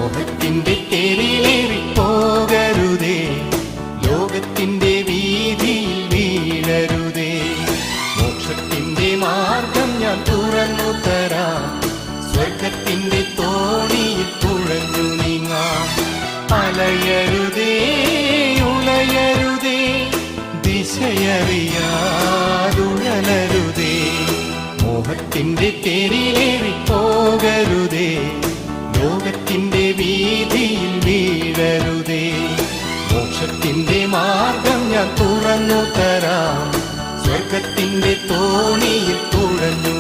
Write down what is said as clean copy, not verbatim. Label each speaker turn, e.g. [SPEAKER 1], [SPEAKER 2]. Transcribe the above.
[SPEAKER 1] മോഹത്തിന്റെ തേരിലേറി പോകരുതേ, ലോകത്തിന്റെ വീതിയിൽ വീഴരുതേ. മോക്ഷത്തിന്റെ മാർഗം ഞാൻ തുറന്നു തരാം, സ്വർഗത്തിന്റെ തോണിയിൽ തുഴഞ്ഞു നീങ്ങാം. അലയരുതേ ഉലയരുതേ, ദിശയറിയാതുഴലരുതേ. മോഹത്തിന്റെ തേരിലേറി പോകരുതേ, ലോകത്തിന്റെ വീതിയിൽ വീഴരുതേ. മോക്ഷത്തിന്റെ മാർഗം ഞാൻ തുറന്നു തരാം, സ്വർഗത്തിന്റെ തോണിയിൽ തുഴഞ്ഞു